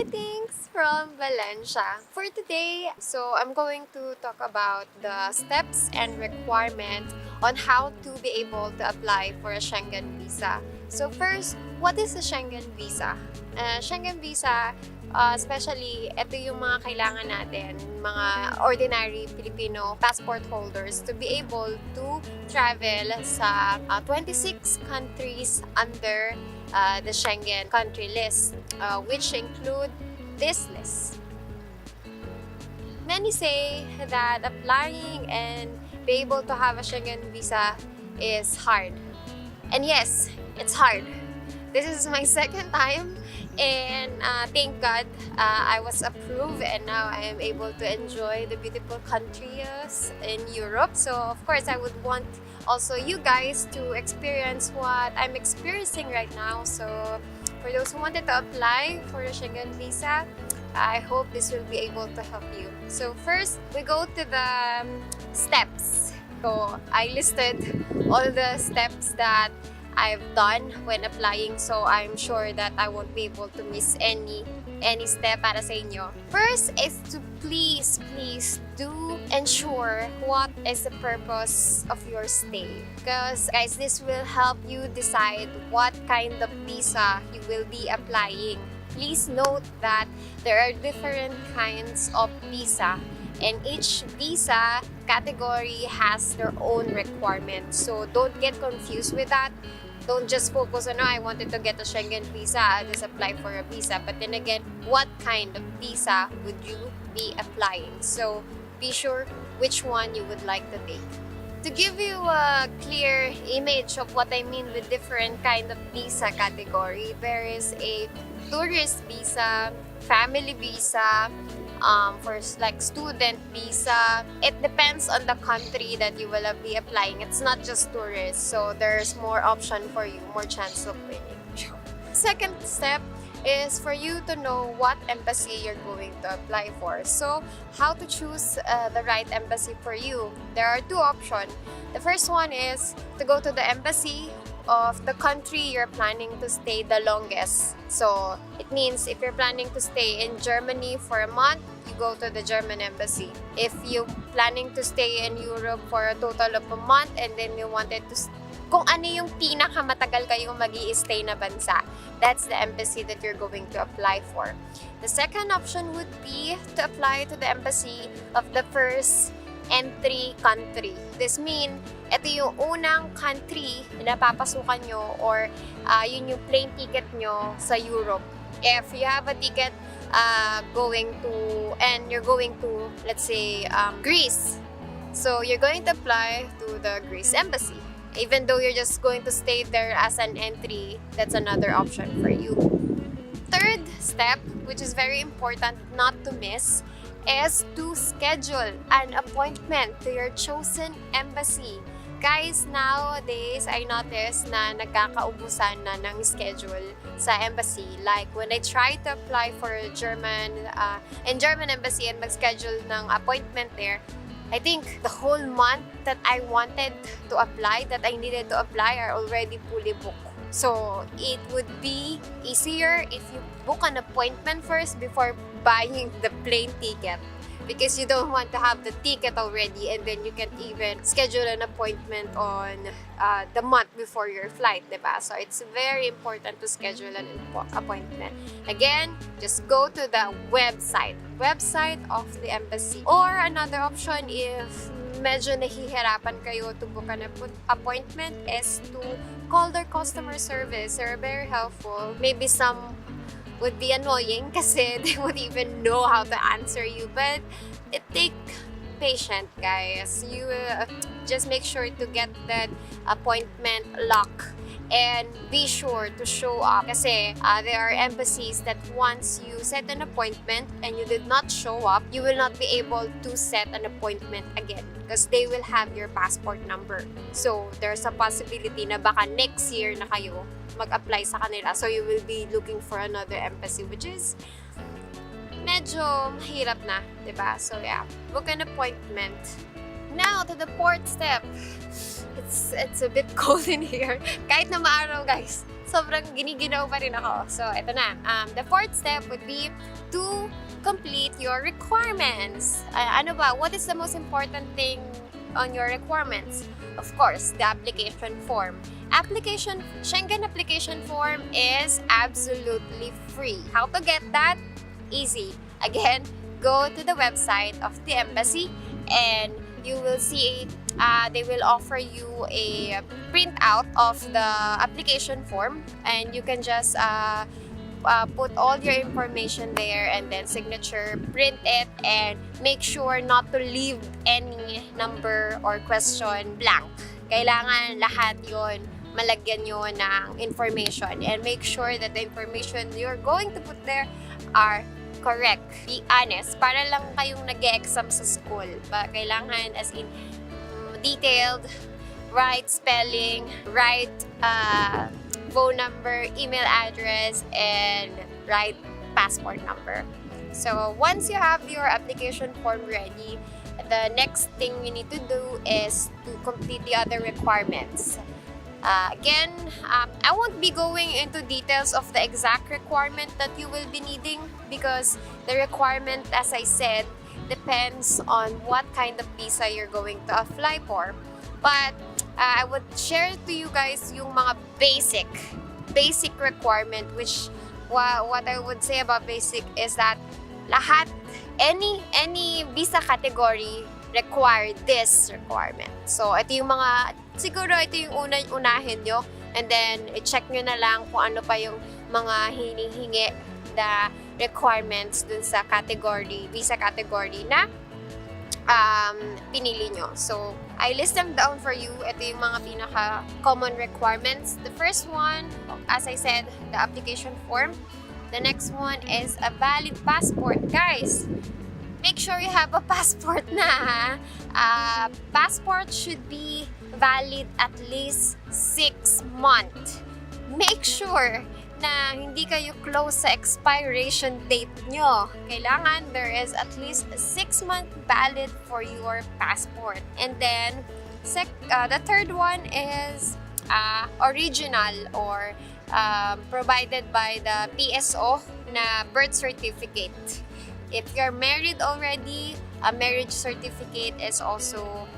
Greetings from Valencia. For today, I'm going to talk about the steps and requirements on how to be able to apply for a Schengen Visa. So first, what is a Schengen Visa? Schengen Visa, especially ito yung mga kailangan natin, mga ordinary Filipino passport holders to be able to travel sa 26 countries under the Schengen country list, which include this list. Many say that applying and be able to have a Schengen visa is hard. And yes, it's hard. This is my second time, and thank God I was approved, and now I am able to enjoy the beautiful countries in Europe. So of course I would want also you guys to experience what I'm experiencing right now. So for those who wanted to apply for a Schengen visa, I hope this will be able to help you. So first, we go to the steps. So I listed all the steps that I've done when applying, so I'm sure that I won't be able to miss any step para sa inyo. First is to please do ensure what is the purpose of your stay. Because guys, this will help you decide what kind of visa you will be applying. Please note that there are different kinds of visa, and each visa category has their own requirements. So don't get confused with that. Don't just focus on, I wanted to get a Schengen visa, I'll just apply for a visa. But then again, what kind of visa would you be applying? So be sure which one you would like to take. To give you a clear image of what I mean with different kind of visa category, there is a tourist visa, family visa, for like student visa. It depends on the country that you will be applying. It's not just tourists, so there's more option for you, more chance of winning. Second step is for you to know what embassy you're going to apply for. So how to choose the right embassy for you? There are two options. The first one is to go to the embassy of the country you're planning to stay the longest. So it means if you're planning to stay in Germany for a month, you go to the German embassy. If you're planning to stay in Europe for a total of a month and then you wanted to kung ano yung pinakamatagal kayong mag-i-stay na bansa, that's the embassy that you're going to apply for. The second option would be to apply to the embassy of the first entry country. This means, ito yung unang country na papasukan nyo, or yun yung plane ticket nyo sa Europe. If you have a ticket you're going to, let's say, Greece, so you're going to apply to the Greece embassy. Even though you're just going to stay there as an entry, that's another option for you. Third step, which is very important not to miss, is to schedule an appointment to your chosen embassy. Guys, nowadays, I noticed na nagkakaubusan na ng schedule sa embassy. Like, when I tried to apply for a German embassy and mag-schedule ng appointment there, I think the whole month that I wanted to apply, that I needed to apply, are already fully booked. So it would be easier if you book an appointment first before buying the plane ticket, because you don't want to have the ticket already and then you can't even schedule an appointment on the month before your flight, diba? So it's very important to schedule an appointment. Again, just go to the website of the embassy. Or another option, if medyo nahihirapan kayo to book an appointment, is to call their customer service. They're very helpful. Maybe some would be annoying kasi they won't even know how to answer you, but it takes patience, guys. You just make sure to get that appointment locked and be sure to show up, kasi there are embassies that once you set an appointment and you did not show up, you will not be able to set an appointment again because they will have your passport number. So there's a possibility na baka next year na kayo mag-apply sa kanila, so you will be looking for another embassy, which is medyo mahirap na, diba? So yeah, book an appointment. Now to the fourth step. It's a bit cold in here. Kahit na maaraw, guys. sobrang giniginaw pa rin ako. So, ito na. The fourth step would be to complete your requirements. Ano ba? What is the most important thing on your requirements? Of course, the application form. Schengen application form is absolutely free. How to get that? Easy. Again, go to the website of the embassy and you will see they will offer you a printout of the application form, and you can just put all your information there and then signature, print it, and make sure not to leave any number or question blank. Kailangan lahat yon malagyan nyo ng information, and make sure that the information you're going to put there are correct. Be honest. Para lang kayong nag-e-exam sa school. Kailangan as in detailed, right spelling, right phone number, email address, and right passport number. So once you have your application form ready, the next thing you need to do is to complete the other requirements. Again, I won't be going into details of the exact requirement that you will be needing, because the requirement, as I said, depends on what kind of visa you're going to apply for. But I would share to you guys yung mga basic requirement, which what I would say about basic is that lahat, any visa category require this requirement. So, ito yung mga, siguro ito yung unahin nyo, and then i-check nyo na lang kung ano pa yung mga hinihingi na requirements dun sa category, visa category na pinili nyo. So, I list them down for you. Ito yung mga pinaka-common requirements. The first one, as I said, the application form. The next one is a valid passport. Guys, make sure you have a passport na. Passport should be valid at least 6 months. Make sure na hindi kayo close sa expiration date nyo. Kailangan there is at least a 6 month valid for your passport. And then, the third one is original or provided by the PSO na birth certificate. If you're married already, a marriage certificate is also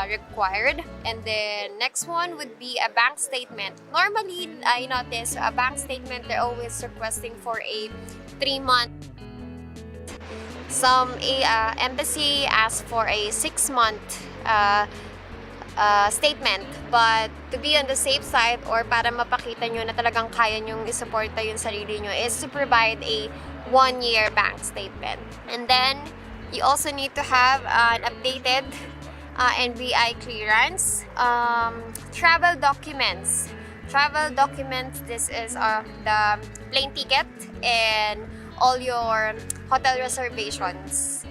required. And then next one would be a bank statement. Normally, I notice a bank statement, they're always requesting for a 3-month. Some embassy asks for a 6-month statement. But to be on the safe side, or para mapakita nyo na talagang kaya nyong isuporta yung sarili nyo, is to provide a 1-year bank statement. And then, you also need to have an updated NBI Clearance. Travel documents. This is the plane ticket and all your hotel reservations.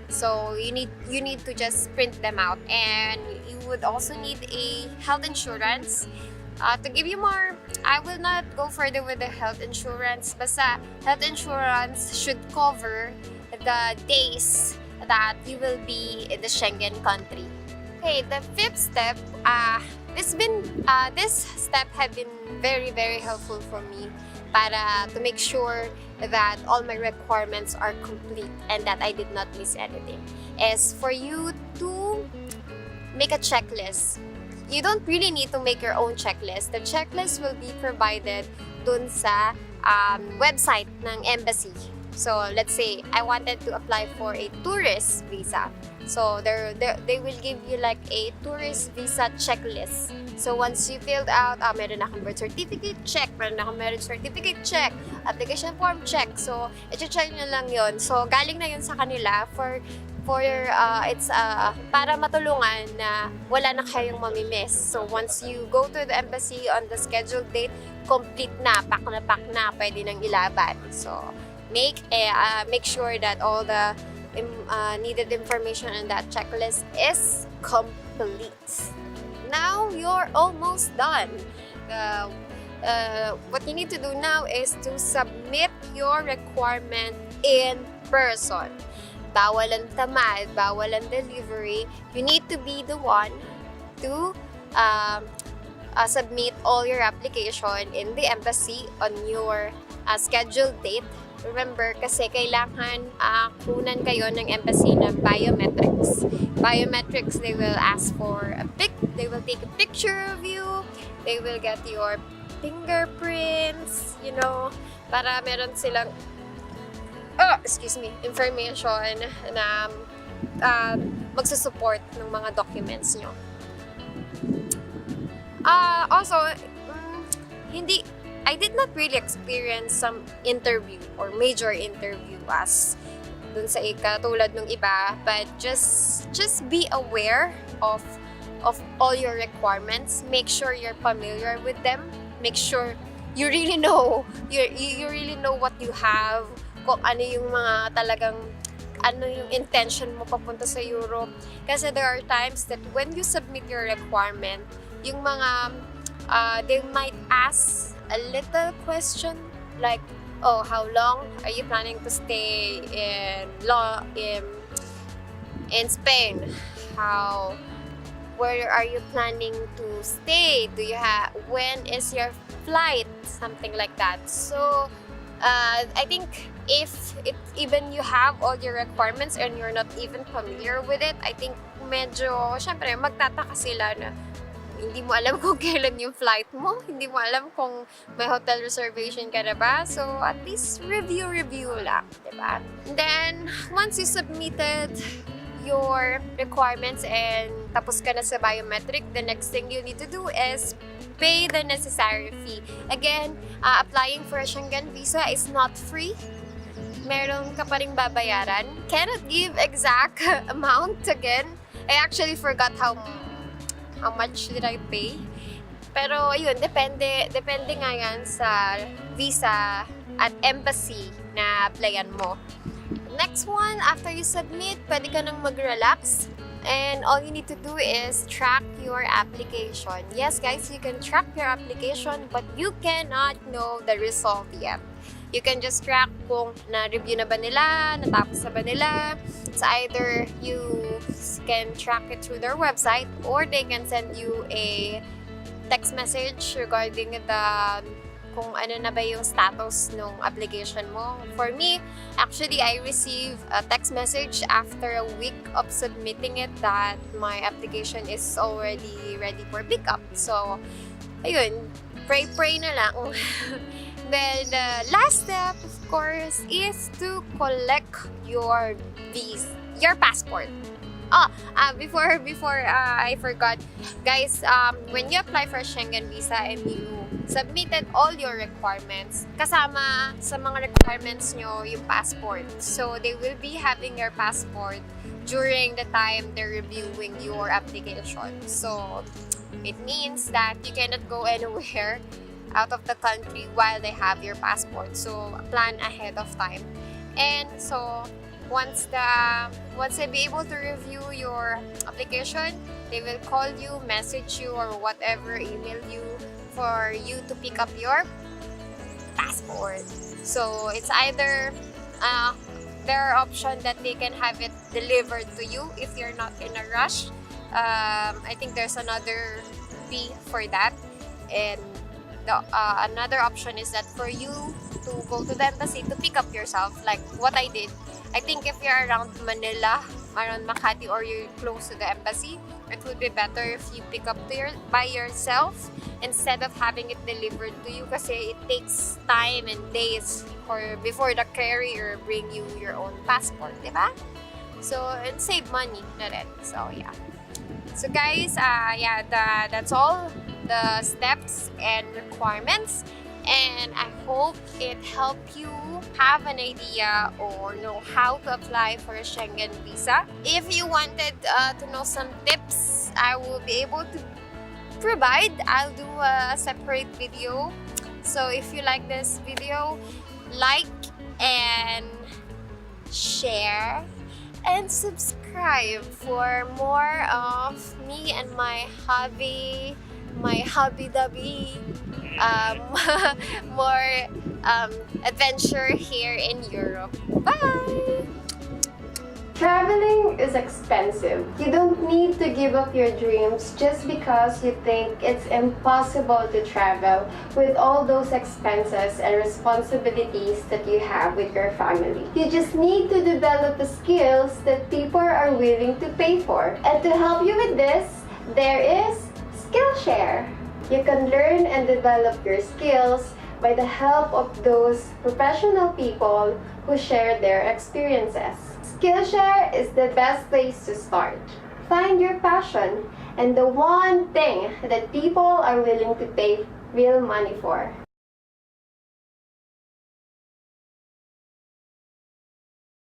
So you need to just print them out, and you would also need a health insurance. To give you more, I will not go further with the health insurance. Basta health insurance should cover the days that you will be in the Schengen country. Okay, the fifth step, this step had been very, very helpful for me para to make sure that all my requirements are complete and that I did not miss anything, is for you to make a checklist. You don't really need to make your own checklist. The checklist will be provided dun sa website ng embassy. So, let's say, I wanted to apply for a tourist visa. So, they will give you like a tourist visa checklist. So, once you filled out, meron akong birth certificate, check. Meron akong marriage certificate, check. Application form, check. So, i-check nyo lang yon. So, galing na yun sa kanila for it's para matulungan na wala na kayong mamimiss. So once you go to the embassy on the scheduled date, complete na, pack na, pwede nang ilaban. So make sure that all the needed information in that checklist is complete. Now you're almost done. What you need to do now is to submit your requirement in person. Bawal ang tamad, bawal ang delivery. You need to be the one to submit all your application in the embassy on your scheduled date. Remember, kasi kailangan kunan kayo ng embassy ng biometrics. Biometrics, they will ask for they will take a picture of you, they will get your fingerprints, para meron silang information na magsusupport ng mga documents nyo. Also, I did not really experience some interview or major interview as dun sa tulad ng iba, but just be aware of all your requirements. Make sure you're familiar with them. Make sure you really know you really know what you have, kung ano yung mga talagang ano yung intention mo papunta sa Europe. Kasi there are times that when you submit your requirement, yung mga they might ask a little question like, oh, how long are you planning to stay in Spain? Where are you planning to stay? When is your flight? Something like that. So I think if even you have all your requirements and you're not even familiar with it, I think medyo, syempre, magtataka sila na hindi mo alam kung kailan yung flight mo, hindi mo alam kung may hotel reservation ka na ba. So, at least review lang, diba? And then, once you submitted your requirements and tapos ka na sa biometric, the next thing you need to do is pay the necessary fee. Again, applying for a Schengen Visa is not free. Meron ka pa ring babayaran. Cannot give exact amount again. I actually forgot how much did I pay. Pero yun, depende nga yan sa visa at embassy na applyan mo. Next one, after you submit, pwede ka nang mag-relax. And all you need to do is track your application. Yes, guys, you can track your application, but you cannot know the result yet. You can just track kung na-review na ba nila, natapos na ba nila. So either you can track it through their website or they can send you a text message regarding kung ano na ba yung status ng application mo. For me, actually, I received a text message after a week of submitting it that my application is already ready for pickup. So, ayun, pray na lang. Then, the last step, of course, is to collect your passport. Before I forgot, guys, when you apply for a Schengen Visa and you submitted all your requirements, kasama sa mga requirements nyo yung passport. So, they will be having your passport during the time they're reviewing your application. So, it means that you cannot go anywhere out of the country while they have your passport. So, plan ahead of time. And so, once they be able to review your application, they will call you, message you, or whatever, email you for you to pick up your passport. So it's either there are options that they can have it delivered to you if you're not in a rush. I think there's another fee for that, and another option is that for you to go to the embassy to pick up yourself, like what I did. I think if you're around Manila, around Makati, or you're close to the embassy, it would be better if you pick up by yourself instead of having it delivered to you, kasi it takes time and days before the carrier bring you your own passport, diba? So, and save money na rin. So, yeah. So, guys, that's all the steps and requirements. And I hope it helped you have an idea or know how to apply for a Schengen Visa. If you wanted to know some tips, I will be able to provide. I'll do a separate video. So if you like this video, like and share and subscribe for more of me and my hobby-dubby, more adventure here in Europe. Bye! Traveling is expensive. You don't need to give up your dreams just because you think it's impossible to travel with all those expenses and responsibilities that you have with your family. You just need to develop the skills that people are willing to pay for. And to help you with this, there is Skillshare. You can learn and develop your skills by the help of those professional people who share their experiences. Skillshare is the best place to start. Find your passion and the one thing that people are willing to pay real money for.